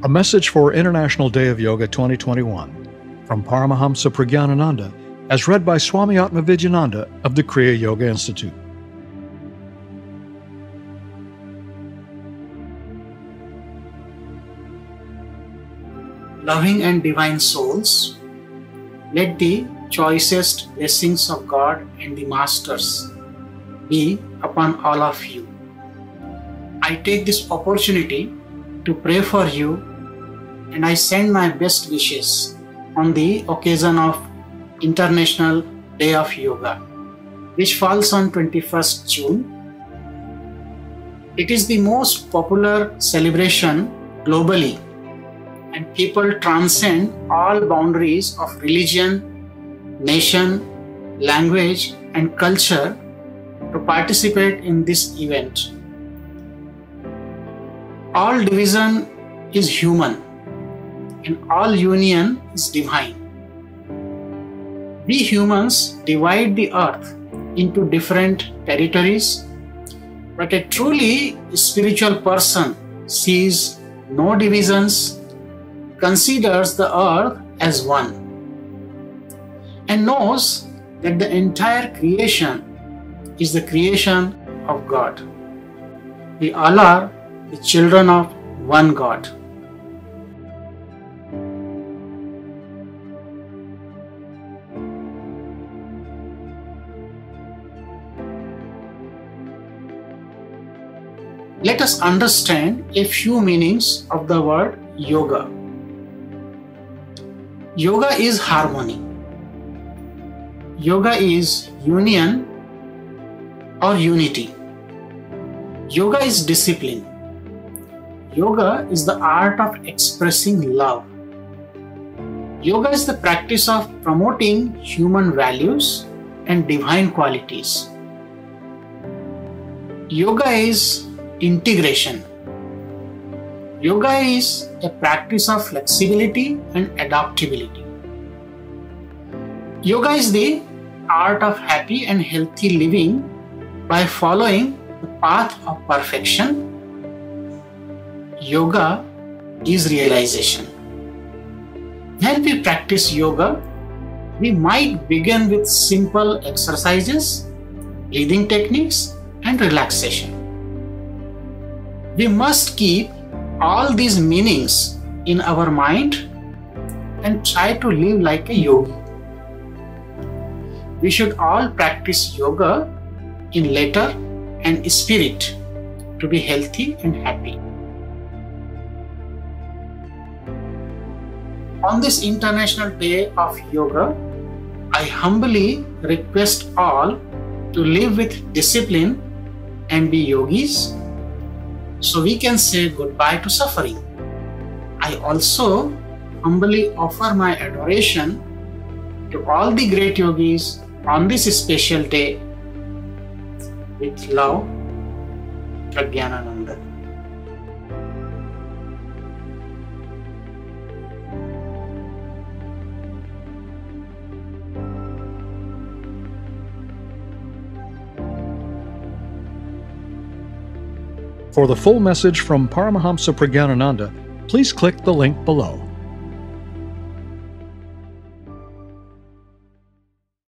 A message for International Day of Yoga 2021 from Paramahamsa Pragyanananda, as read by Swami Atmavijayananda of the Kriya Yoga Institute. Loving and divine souls, let the choicest blessings of God and the Masters be upon all of you. I take this opportunity to pray for you, and I send my best wishes on the occasion of International Day of Yoga, which falls on 21st June. It is the most popular celebration globally, and people transcend all boundaries of religion, nation, language, and culture to participate in this event. All division is human, and all union is divine. We humans divide the earth into different territories, but a truly spiritual person sees no divisions, considers the earth as one, and knows that the entire creation is the creation of God. We all are the children of one God. Let us understand a few meanings of the word yoga. Yoga is harmony. Yoga is union or unity. Yoga is discipline. Yoga is the art of expressing love. Yoga is the practice of promoting human values and divine qualities. Yoga is integration. Yoga is a practice of flexibility and adaptability. Yoga is the art of happy and healthy living by following the path of perfection. Yoga is realization. When we practice yoga, we might begin with simple exercises, breathing techniques, and relaxation. We must keep all these meanings in our mind and try to live like a yogi. We should all practice yoga in letter and spirit to be healthy and happy. On this International Day of Yoga, I humbly request all to live with discipline and be yogis, so we can say goodbye to suffering. I also humbly offer my adoration to all the great yogis on this special day. With love, Pragyanananda. For the full message from Paramahamsa Pragyanananda, please click the link below.